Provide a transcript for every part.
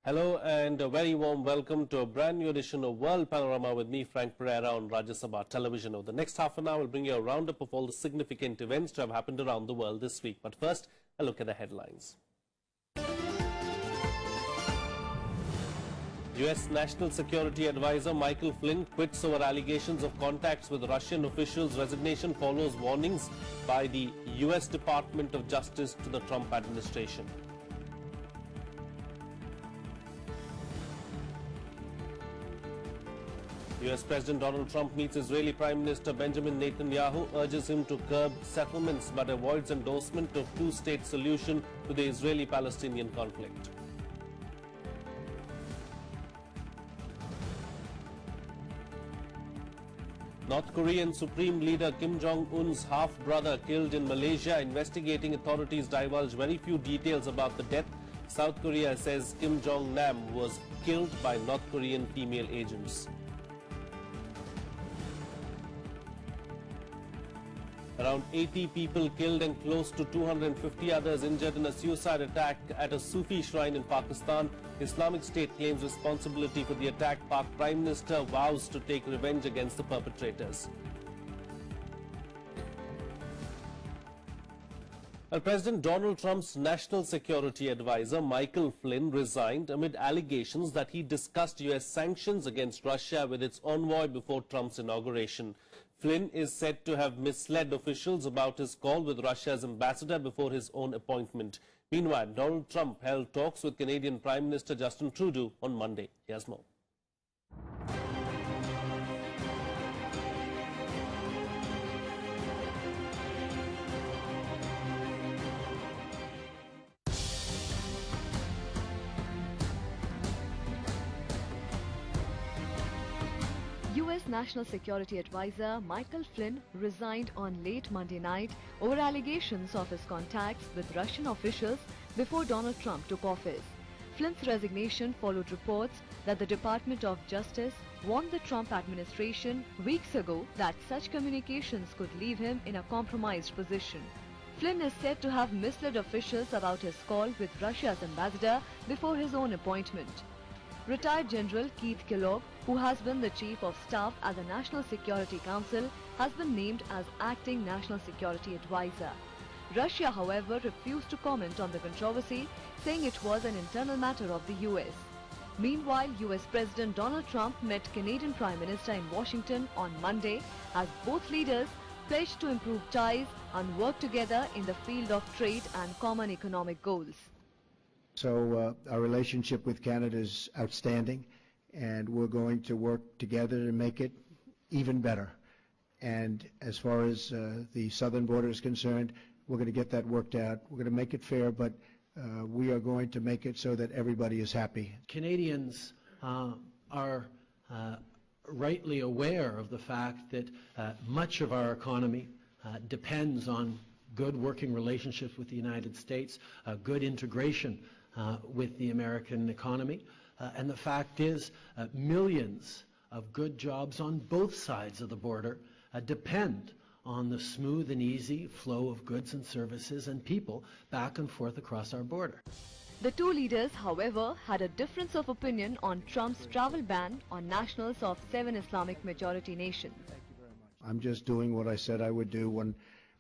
Hello and a very warm welcome to a brand new edition of World Panorama with me, Frank Pereira, on Rajya Sabha television. Over the next half an hour, we'll bring you a roundup of all the significant events to have happened around the world this week. But first, a look at the headlines. US National Security Advisor Michael Flynn quits over allegations of contacts with Russian officials. Resignation follows warnings by the US Department of Justice to the Trump administration. US President Donald Trump meets Israeli Prime Minister Benjamin Netanyahu, urges him to curb settlements but avoids endorsement of two-state solution to the Israeli-Palestinian conflict. North Korean Supreme Leader Kim Jong-un's half-brother killed in Malaysia. Investigating authorities divulge very few details about the death. South Korea says Kim Jong-nam was killed by North Korean female agents. Around 80 people killed and close to 250 others injured in a suicide attack at a Sufi shrine in Pakistan. Islamic State claims responsibility for the attack. Pak Prime Minister vows to take revenge against the perpetrators. President Donald Trump's national security advisor Michael Flynn resigned amid allegations that he discussed US sanctions against Russia with its envoy before Trump's inauguration. Flynn is said to have misled officials about his call with Russia's ambassador before his own appointment. Meanwhile, Donald Trump held talks with Canadian Prime Minister Justin Trudeau on Monday. Here's more. US National Security Advisor Michael Flynn resigned on late Monday night over allegations of his contacts with Russian officials before Donald Trump took office. Flynn's resignation followed reports that the Department of Justice warned the Trump administration weeks ago that such communications could leave him in a compromised position. Flynn is said to have misled officials about his call with Russia's ambassador before his own appointment. Retired General Keith Kellogg, who has been the Chief of Staff at the National Security Council, has been named as Acting National Security Advisor. Russia, however, refused to comment on the controversy, saying it was an internal matter of the US. Meanwhile, US President Donald Trump met Canadian Prime Minister in Washington on Monday as both leaders pledged to improve ties and work together in the field of trade and common economic goals. So our relationship with Canada is outstanding, and we're going to work together to make it even better. And as far as the southern border is concerned, we're going to get that worked out. We're going to make it fair, but we are going to make it so that everybody is happy. Canadians are rightly aware of the fact that much of our economy depends on good working relationships with the United States, good integration with the American economy. And the fact is, millions of good jobs on both sides of the border depend on the smooth and easy flow of goods and services and people back and forth across our border. The two leaders, however, had a difference of opinion on Trump's travel ban on nationals of 7 Islamic majority nations. I'm just doing what I said I would do when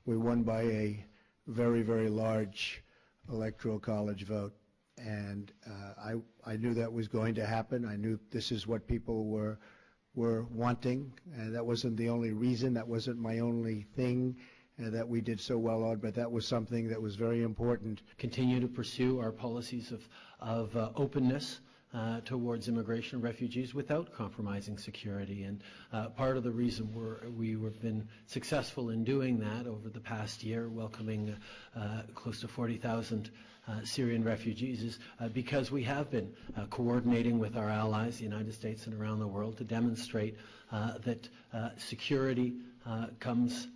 we won by a very, very large electoral college vote. And I knew that was going to happen. I knew this is what people were wanting. And that wasn't the only reason. That wasn't my only thing that we did so well on, but that was something that was very important. Continue to pursue our policies of openness towards immigration and refugees without compromising security. And part of the reason we've been successful in doing that over the past year, welcoming close to 40,000 Syrian refugees, is because we have been coordinating with our allies, the United States and around the world, to demonstrate that security comes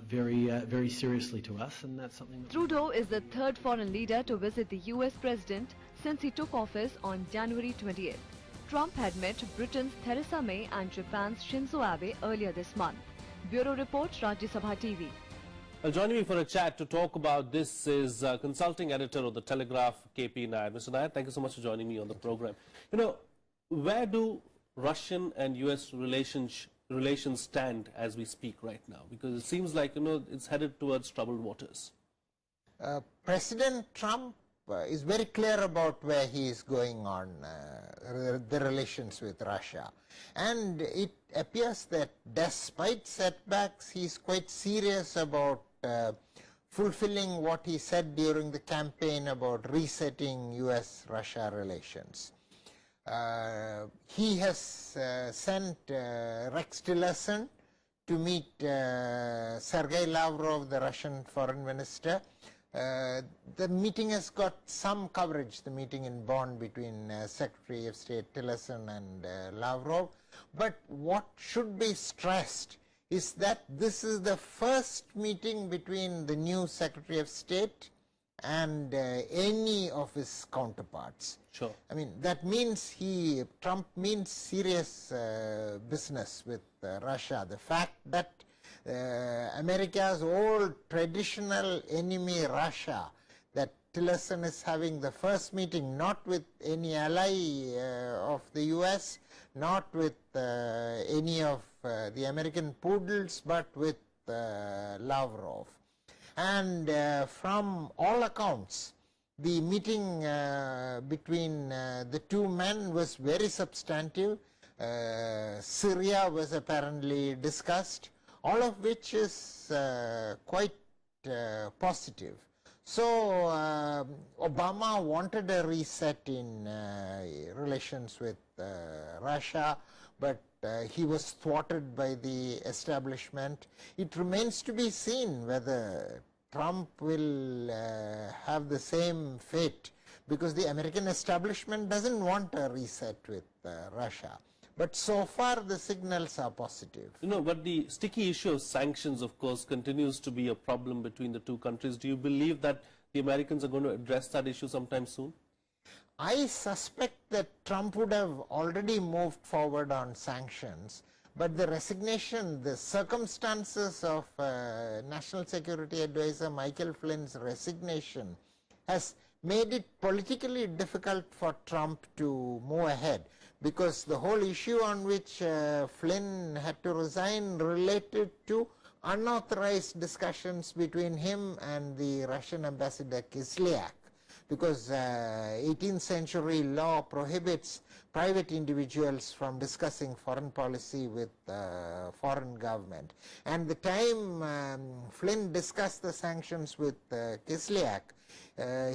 very seriously to us, and that's something that Trudeau is the third foreign leader to visit the US president since he took office on January 20th. Trump had met Britain's Theresa May and Japan's Shinzo Abe earlier this month. Bureau Report, Rajya Sabha TV. Well, joining me for a chat to talk about this is consulting editor of the Telegraph, KP Nair. Mr. Nair, thank you so much for joining me on the program. You know, where do Russian and U.S. relations stand as we speak right now? Because it seems like, you know, it's headed towards troubled waters. President Trump is very clear about where he is going on the relations with Russia. And it appears that despite setbacks, he is quite serious about fulfilling what he said during the campaign about resetting U.S.-Russia relations. He has sent Rex Tillerson to meet Sergei Lavrov, the Russian foreign minister. The meeting has got some coverage, the meeting in Bonn between Secretary of State Tillerson and Lavrov. But what should be stressed is that this is the first meeting between the new Secretary of State and any of his counterparts. Sure. I mean, that means Trump means serious business with Russia. The fact that America's old traditional enemy Russia, that Tillerson is having the first meeting not with any ally of the US, not with any of the American poodles, but with Lavrov. And from all accounts, the meeting between the two men was very substantive. Syria was apparently discussed, all of which is quite positive. So Obama wanted a reset in relations with Russia, but he was thwarted by the establishment. It remains to be seen whether Trump will have the same fate, because the American establishment doesn't want a reset with Russia. But so far the signals are positive. You know, but the sticky issue of sanctions, of course, continues to be a problem between the two countries. Do you believe that the Americans are going to address that issue sometime soon? I suspect that Trump would have already moved forward on sanctions, but the resignation, the circumstances of National Security Advisor Michael Flynn's resignation has made it politically difficult for Trump to move ahead, because the whole issue on which Flynn had to resign related to unauthorized discussions between him and the Russian ambassador Kislyak, because 18th century law prohibits private individuals from discussing foreign policy with foreign government. And the time Flynn discussed the sanctions with Kislyak,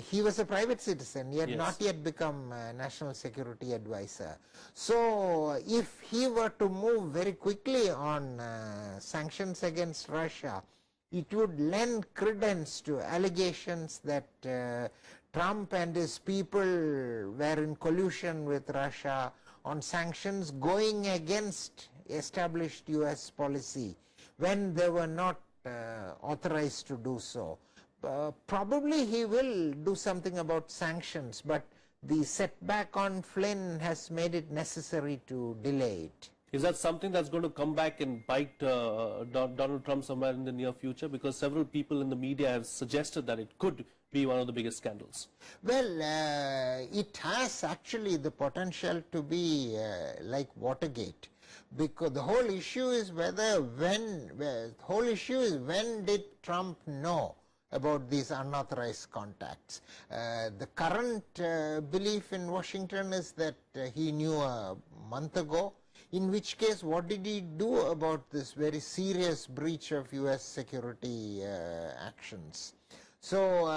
he was a private citizen. He had not yet become National Security Advisor. So if he were to move very quickly on sanctions against Russia, it would lend credence to allegations that Trump and his people were in collusion with Russia on sanctions going against established US policy when they were not authorized to do so. Probably he will do something about sanctions, but the setback on Flynn has made it necessary to delay it. Is that something that's going to come back and bite Donald Trump somewhere in the near future? Because several people in the media have suggested that it could be one of the biggest scandals. Well, it has actually the potential to be like Watergate, because the whole issue is when did Trump know about these unauthorized contacts. The current belief in Washington is that he knew a month ago, in which case what did he do about this very serious breach of US security actions? So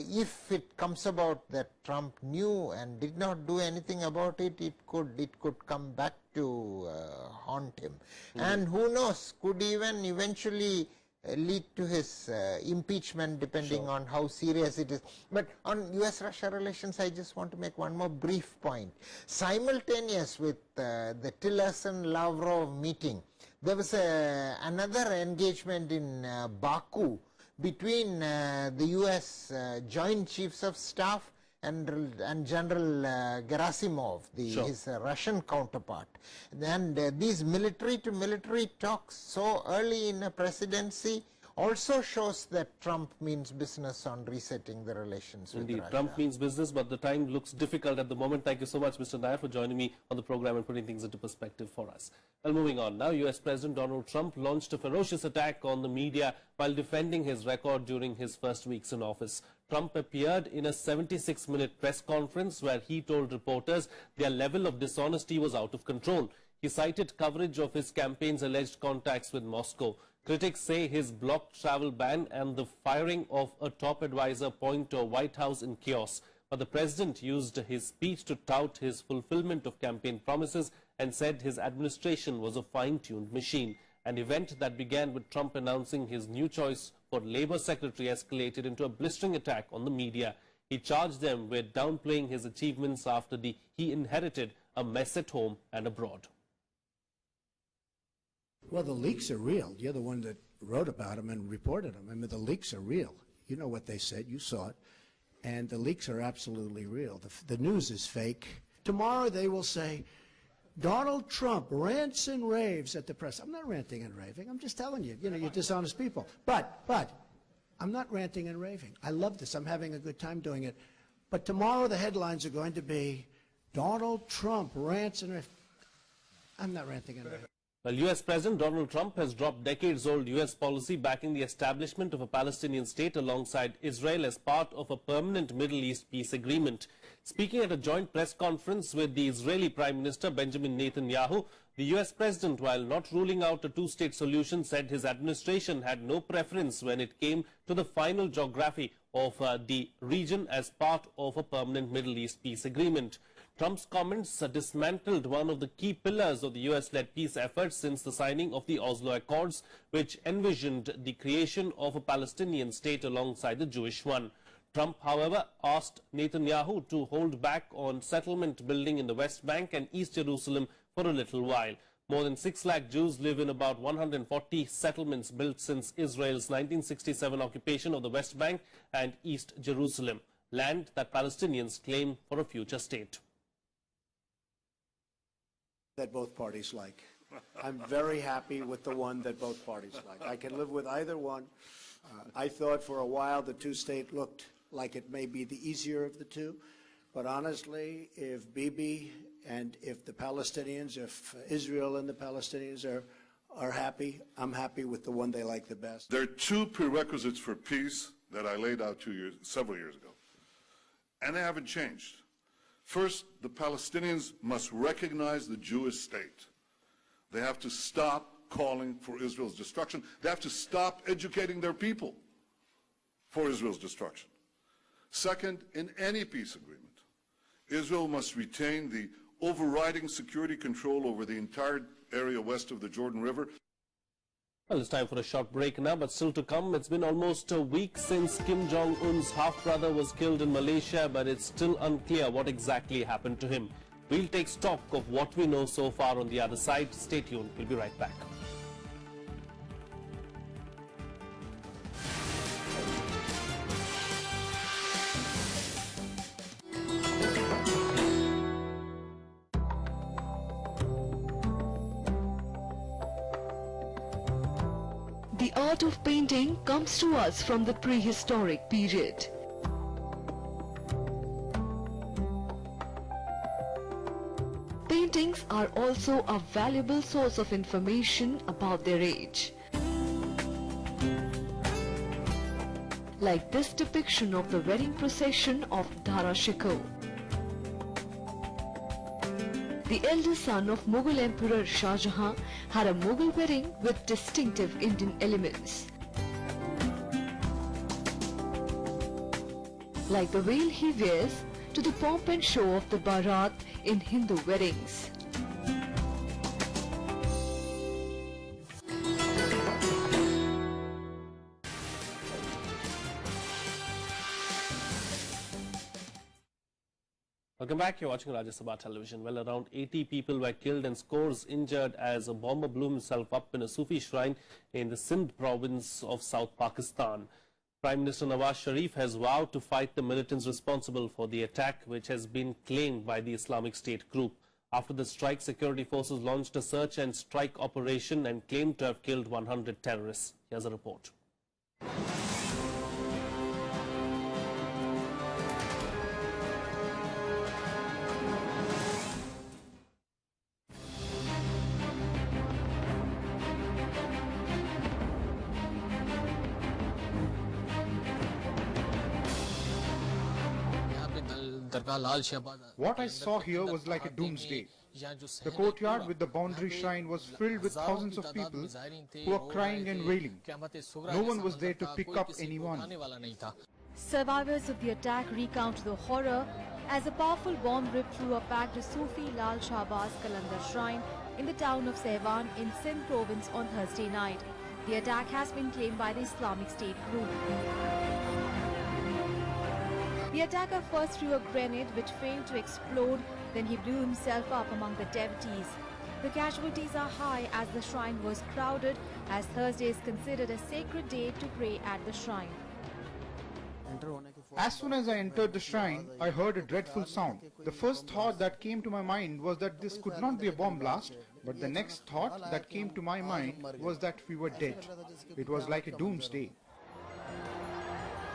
if it comes about that Trump knew and did not do anything about it, it could come back to haunt him. And who knows, could even eventually lead to his impeachment, depending on how serious it is. But on US-Russia relations, I just want to make one more brief point. Simultaneous with the Tillerson-Lavrov meeting, there was another engagement in Baku between the US Joint Chiefs of Staff and General Gerasimov, his Russian counterpart. And these military-to-military talks so early in a presidency also shows that Trump means business on resetting the relations with Indeed, Russia. Trump means business, but the time looks difficult at the moment. Thank you so much, Mr. Nair, for joining me on the program and putting things into perspective for us. Well, moving on now, US President Donald Trump launched a ferocious attack on the media while defending his record during his first weeks in office. Trump appeared in a 76-minute press conference where he told reporters their level of dishonesty was out of control. He cited coverage of his campaign's alleged contacts with Moscow. Critics say his blocked travel ban and the firing of a top advisor point to a White House in chaos. But the president used his speech to tout his fulfillment of campaign promises and said his administration was a fine-tuned machine. An event that began with Trump announcing his new choice for Labor Secretary escalated into a blistering attack on the media. He charged them with downplaying his achievements after he inherited a mess at home and abroad. Well, the leaks are real. You're the one that wrote about them and reported them. I mean, the leaks are real. You know what they said. You saw it. And the leaks are absolutely real. The news is fake. Tomorrow they will say, Donald Trump rants and raves at the press. I'm not ranting and raving. I'm just telling you, you're dishonest people. But I'm not ranting and raving. I love this. I'm having a good time doing it. But tomorrow the headlines are going to be, Donald Trump rants and raves. I'm not ranting and raving. Well, US President Donald Trump has dropped decades-old US policy backing the establishment of a Palestinian state alongside Israel as part of a permanent Middle East peace agreement. Speaking at a joint press conference with the Israeli Prime Minister Benjamin Netanyahu, the US President, while not ruling out a two-state solution, said his administration had no preference when it came to the final geography of the region as part of a permanent Middle East peace agreement. Trump's comments dismantled one of the key pillars of the US-led peace efforts since the signing of the Oslo Accords, which envisioned the creation of a Palestinian state alongside the Jewish one. Trump, however, asked Netanyahu to hold back on settlement building in the West Bank and East Jerusalem for a little while. More than 6 lakh Jews live in about 140 settlements built since Israel's 1967 occupation of the West Bank and East Jerusalem, land that Palestinians claim for a future state. That both parties like. I'm very happy with the one that both parties like. I can live with either one. I thought for a while the two-state looked like it may be the easier of the two, but honestly, if Bibi and if the Palestinians, if Israel and the Palestinians are happy, I'm happy with the one they like the best. There are two prerequisites for peace that I laid out several years ago, and they haven't changed. First, the Palestinians must recognize the Jewish state. They have to stop calling for Israel's destruction. They have to stop educating their people for Israel's destruction. Second, in any peace agreement, Israel must retain the overriding security control over the entire area west of the Jordan River. Well, it's time for a short break now, but still to come. It's been almost a week since Kim Jong-un's half-brother was killed in Malaysia, but it's still unclear what exactly happened to him. We'll take stock of what we know so far on the other side. Stay tuned. We'll be right back. The art of painting comes to us from the prehistoric period. Paintings are also a valuable source of information about their age. Like this depiction of the wedding procession of Dara Shikoh. The eldest son of Mughal Emperor Shah Jahan had a Mughal wedding with distinctive Indian elements. Like the veil he wears to the pomp and show of the Bharat in Hindu weddings. Welcome back. You're watching Rajya Sabha Television. Well, around 80 people were killed and scores injured as a bomber blew himself up in a Sufi shrine in the Sindh province of South Pakistan. Prime Minister Nawaz Sharif has vowed to fight the militants responsible for the attack, which has been claimed by the Islamic State group. After the strike, security forces launched a search and strike operation and claimed to have killed 100 terrorists. Here's a report. What I saw here was like a doomsday. The courtyard with the boundary shrine was filled with thousands of people who were crying and wailing. No one was there to pick up anyone. Survivors of the attack recount the horror as a powerful bomb ripped through a packed Sufi Lal Shahbaz Qalandar shrine in the town of Sehwan in Sindh province on Thursday night. The attack has been claimed by the Islamic State group. The attacker first threw a grenade which failed to explode, then he blew himself up among the devotees. The casualties are high as the shrine was crowded, as Thursday is considered a sacred day to pray at the shrine. As soon as I entered the shrine, I heard a dreadful sound. The first thought that came to my mind was that this could not be a bomb blast, but the next thought that came to my mind was that we were dead. It was like a doomsday.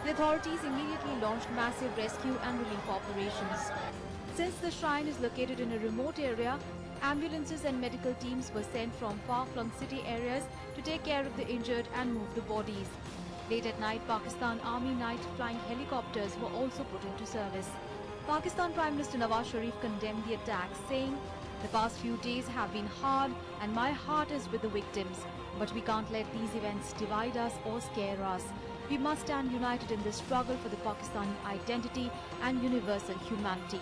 The authorities immediately launched massive rescue and relief operations. Since the shrine is located in a remote area, ambulances and medical teams were sent from far-flung city areas to take care of the injured and move the bodies. Late at night, Pakistan Army night flying helicopters were also put into service. Pakistan Prime Minister Nawaz Sharif condemned the attack, saying, "The past few days have been hard and my heart is with the victims. But we can't let these events divide us or scare us. We must stand united in this struggle for the Pakistani identity and universal humanity."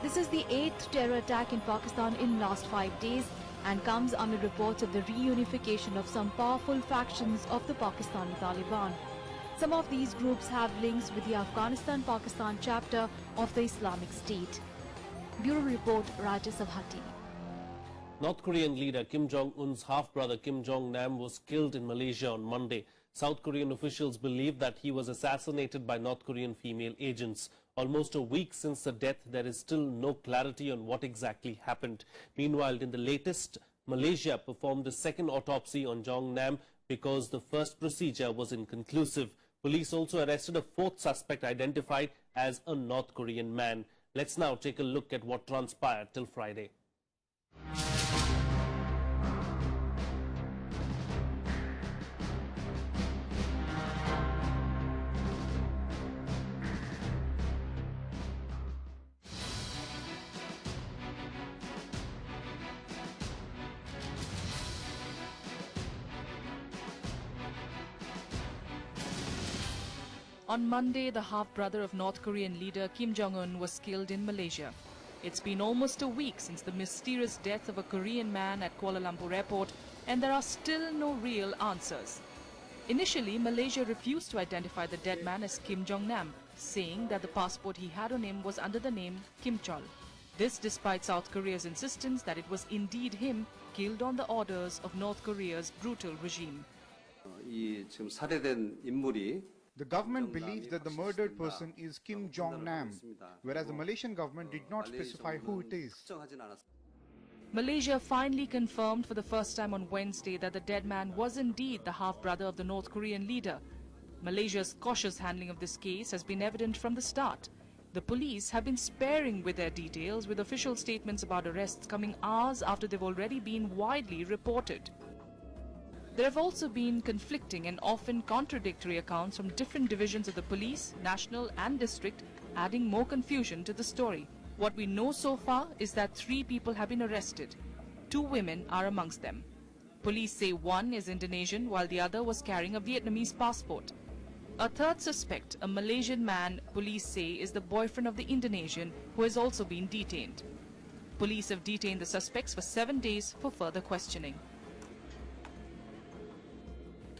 This is the 8th terror attack in Pakistan in last 5 days and comes amid reports of the reunification of some powerful factions of the Pakistani Taliban. Some of these groups have links with the Afghanistan-Pakistan chapter of the Islamic State. Bureau Report, Raja Sabhati. North Korean leader Kim Jong-un's half-brother Kim Jong-nam was killed in Malaysia on Monday. South Korean officials believe that he was assassinated by North Korean female agents. Almost a week since the death, there is still no clarity on what exactly happened. Meanwhile, in the latest, Malaysia performed a second autopsy on Jong-nam because the first procedure was inconclusive. Police also arrested a fourth suspect identified as a North Korean man. Let's now take a look at what transpired till Friday. On Monday, the half-brother of North Korean leader Kim Jong-un was killed in Malaysia. It's been almost a week since the mysterious death of a Korean man at Kuala Lumpur airport, and there are still no real answers. Initially, Malaysia refused to identify the dead man as Kim Jong-nam, saying that the passport he had on him was under the name Kim Chol. This despite South Korea's insistence that it was indeed him, killed on the orders of North Korea's brutal regime. The government believes that the murdered person is Kim Jong-nam, whereas the Malaysian government did not specify who it is. Malaysia finally confirmed for the first time on Wednesday that the dead man was indeed the half-brother of the North Korean leader. Malaysia's cautious handling of this case has been evident from the start. The police have been sparing with their details, with official statements about arrests coming hours after they've already been widely reported. There have also been conflicting and often contradictory accounts from different divisions of the police, national and district, adding more confusion to the story. What we know so far is that 3 people have been arrested. 2 women are amongst them. Police say one is Indonesian while the other was carrying a Vietnamese passport. A third suspect, a Malaysian man, police say is the boyfriend of the Indonesian who has also been detained. Police have detained the suspects for 7 days for further questioning.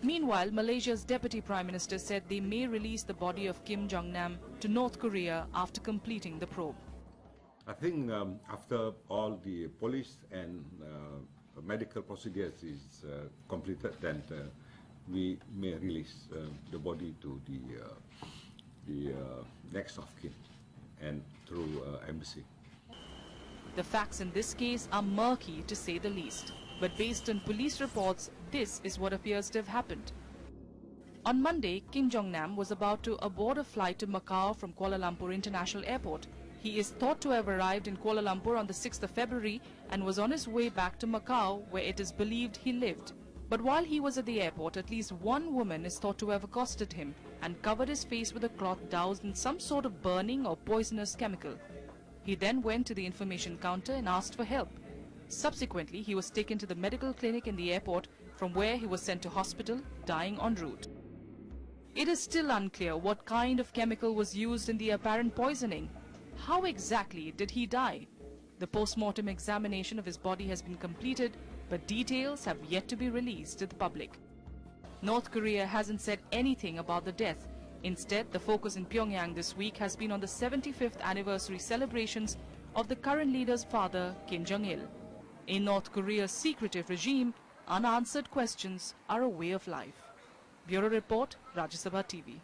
Meanwhile, Malaysia's Deputy Prime Minister said they may release the body of Kim Jong-nam to North Korea after completing the probe. I think after all the police and medical procedures is completed, then we may release the body to the next of kin and through embassy. The facts in this case are murky to say the least. But based on police reports, this is what appears to have happened. On Monday, Kim Jong-nam was about to aboard a flight to Macau from Kuala Lumpur International Airport. He is thought to have arrived in Kuala Lumpur on the 6th of February and was on his way back to Macau, where it is believed he lived. But while he was at the airport, at least one woman is thought to have accosted him and covered his face with a cloth doused in some sort of burning or poisonous chemical. He then went to the information counter and asked for help. Subsequently, he was taken to the medical clinic in the airport, from where he was sent to hospital, dying en route. It is still unclear what kind of chemical was used in the apparent poisoning. How exactly did he die? The post-mortem examination of his body has been completed, but details have yet to be released to the public. North Korea hasn't said anything about the death. Instead, the focus in Pyongyang this week has been on the 75th anniversary celebrations of the current leader's father, Kim Jong-il. In North Korea's secretive regime, unanswered questions are a way of life. Bureau Report, Rajya Sabha TV.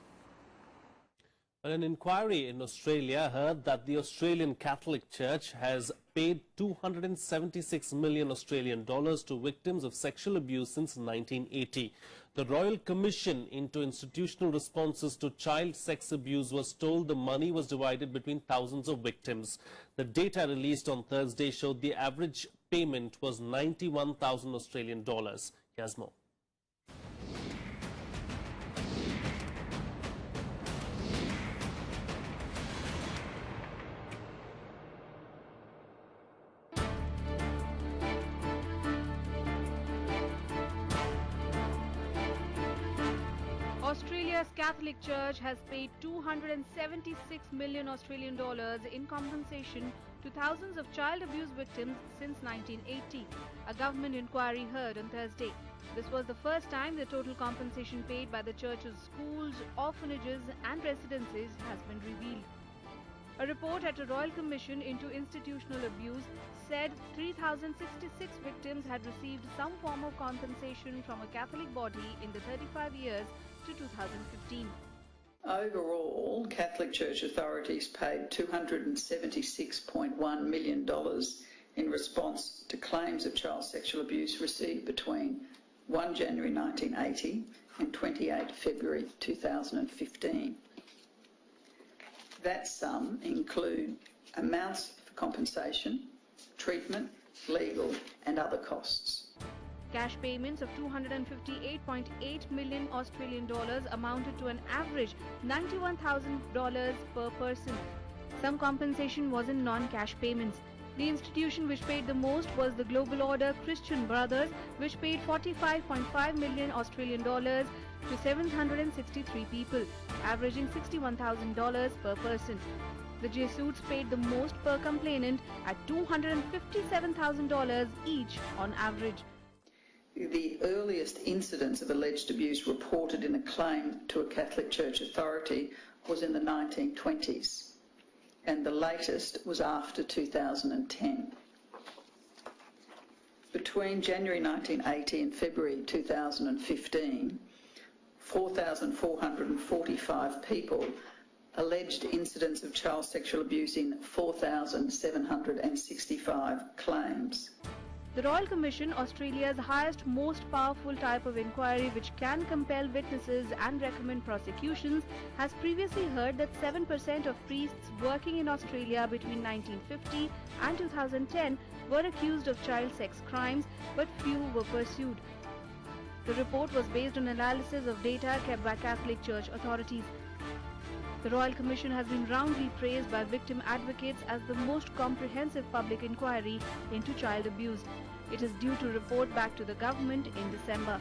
An inquiry in Australia heard that the Australian Catholic Church has paid 276 million Australian dollars to victims of sexual abuse since 1980. The Royal Commission into Institutional Responses to Child Sex Abuse was told the money was divided between thousands of victims. The data released on Thursday showed the average payment was 91,000 Australian dollars. Here's more. Australia's Catholic Church has paid 276 million Australian dollars in compensation to thousands of child abuse victims since 1980. A government inquiry heard on Thursday. This was the first time the total compensation paid by the church's schools, orphanages and residences has been revealed. A report at a Royal Commission into Institutional Abuse said 3,066 victims had received some form of compensation from a Catholic body in the 35 years to 2015. Overall, Catholic Church authorities paid $276.1 million in response to claims of child sexual abuse received between 1 January 1980 and 28 February 2015. That sum include amounts for compensation, treatment, legal and other costs. Cash payments of 258.8 million Australian dollars amounted to an average $91,000 per person. Some compensation was in non-cash payments. The institution which paid the most was the Global Order Christian Brothers, which paid 45.5 million Australian dollars to 763 people, averaging $61,000 per person. The Jesuits paid the most per complainant at $257,000 each on average. The earliest incidence of alleged abuse reported in a claim to a Catholic Church authority was in the 1920s, and the latest was after 2010. Between January 1980 and February 2015, 4,445 people alleged incidents of child sexual abuse in 4,765 claims. The Royal Commission, Australia's highest, most powerful type of inquiry which can compel witnesses and recommend prosecutions, has previously heard that 7% of priests working in Australia between 1950 and 2010 were accused of child sex crimes, but few were pursued. The report was based on analysis of data kept by Catholic Church authorities. The Royal Commission has been roundly praised by victim advocates as the most comprehensive public inquiry into child abuse. It is due to report back to the government in December.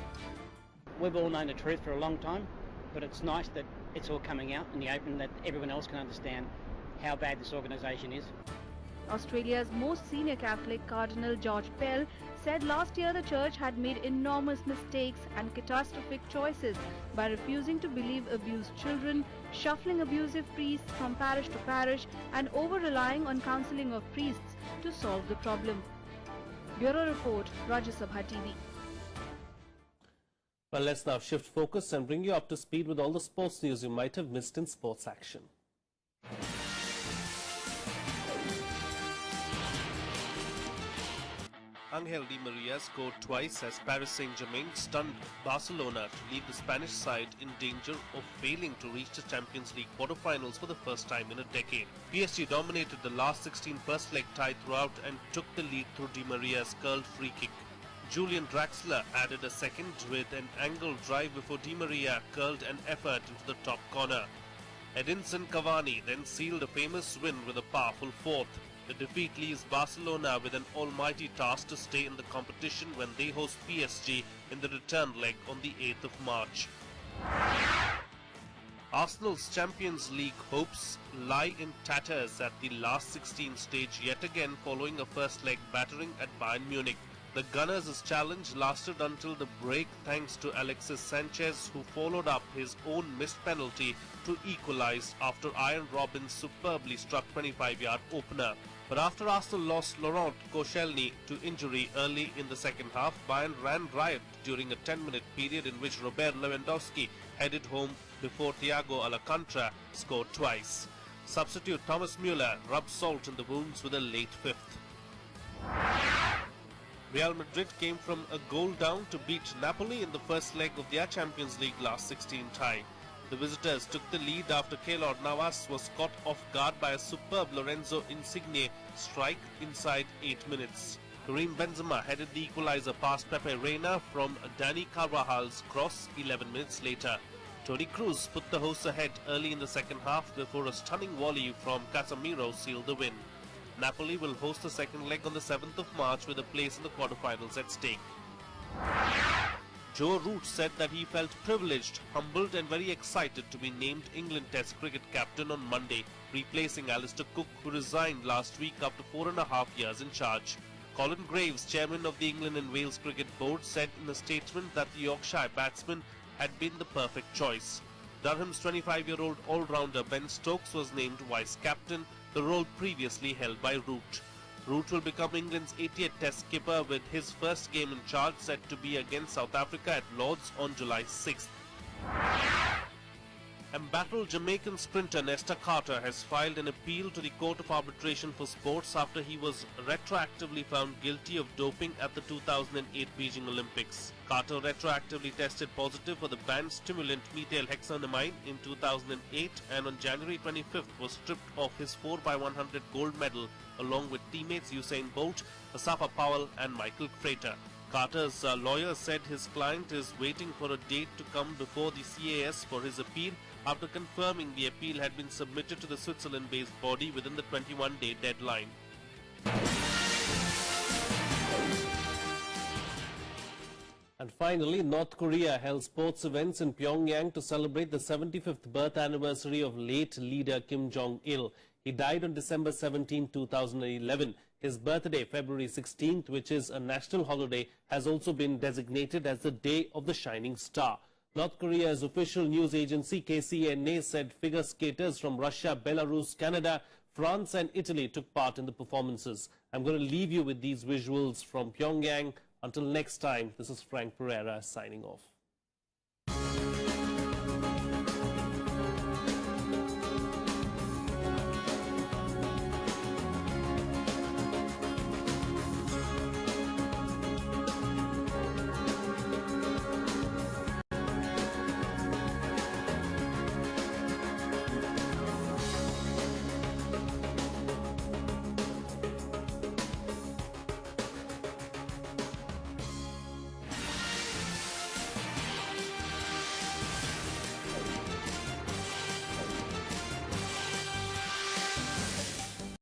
We've all known the truth for a long time, but it's nice that it's all coming out in the open, that everyone else can understand how bad this organisation is. Australia's most senior Catholic, Cardinal George Pell, said last year the Church had made enormous mistakes and catastrophic choices by refusing to believe abused children, shuffling abusive priests from parish to parish, and over-relying on counselling of priests to solve the problem. Bureau Report, Rajya Sabha TV. Well, let's now shift focus and bring you up to speed with all the sports news you might have missed in sports action. Angel Di Maria scored twice as Paris Saint-Germain stunned Barcelona to leave the Spanish side in danger of failing to reach the Champions League quarter-finals for the first time in a decade. PSG dominated the last 16 first leg tie throughout and took the lead through Di Maria's curled free kick. Julian Draxler added a second with an angled drive before Di Maria curled an effort into the top corner. Edinson Cavani then sealed a famous win with a powerful fourth. The defeat leaves Barcelona with an almighty task to stay in the competition when they host PSG in the return leg on the 8th of March. Arsenal's Champions League hopes lie in tatters at the last 16 stage yet again following a first leg battering at Bayern Munich. The Gunners' challenge lasted until the break thanks to Alexis Sanchez, who followed up his own missed penalty to equalise after Ian Robbins superbly struck 25-yard opener. But after Arsenal lost Laurent Koscielny to injury early in the second half, Bayern ran riot during a 10-minute period in which Robert Lewandowski headed home before Thiago Alcantara scored twice. Substitute Thomas Müller rubbed salt in the wounds with a late fifth. Real Madrid came from a goal down to beat Napoli in the first leg of their Champions League last 16 tie. The visitors took the lead after Keylor Navas was caught off guard by a superb Lorenzo Insigne strike inside 8 minutes. Karim Benzema headed the equalizer past Pepe Reina from Dani Carvajal's cross 11 minutes later. Toni Kroos put the hosts ahead early in the second half before a stunning volley from Casemiro sealed the win. Napoli will host the second leg on the 7th of March with a place in the quarterfinals at stake. Joe Root said that he felt privileged, humbled and very excited to be named England Test cricket captain on Monday, replacing Alistair Cook, who resigned last week after 4.5 years in charge. Colin Graves, chairman of the England and Wales Cricket Board, said in a statement that the Yorkshire batsman had been the perfect choice. Durham's 25-year-old all-rounder Ben Stokes was named vice-captain, the role previously held by Root. Root will become England's 80th Test skipper, with his first game in charge set to be against South Africa at Lord's on July 6th. Embattled Jamaican sprinter Nesta Carter has filed an appeal to the Court of Arbitration for Sports after he was retroactively found guilty of doping at the 2008 Beijing Olympics. Carter retroactively tested positive for the banned stimulant methylhexanamide in 2008 and on January 25th was stripped of his 4x100 gold medal along with teammates Usain Bolt, Asafa Powell and Michael Frater. Carter's lawyer said his client is waiting for a date to come before the CAS for his appeal after confirming the appeal had been submitted to the Switzerland-based body within the 21-day deadline. And finally, North Korea held sports events in Pyongyang to celebrate the 75th birth anniversary of late leader Kim Jong-il. He died on December 17, 2011. His birthday, February 16th, which is a national holiday, has also been designated as the Day of the Shining Star. North Korea's official news agency KCNA said figure skaters from Russia, Belarus, Canada, France and Italy took part in the performances. I'm going to leave you with these visuals from Pyongyang. Until next time, this is Frank Pereira signing off.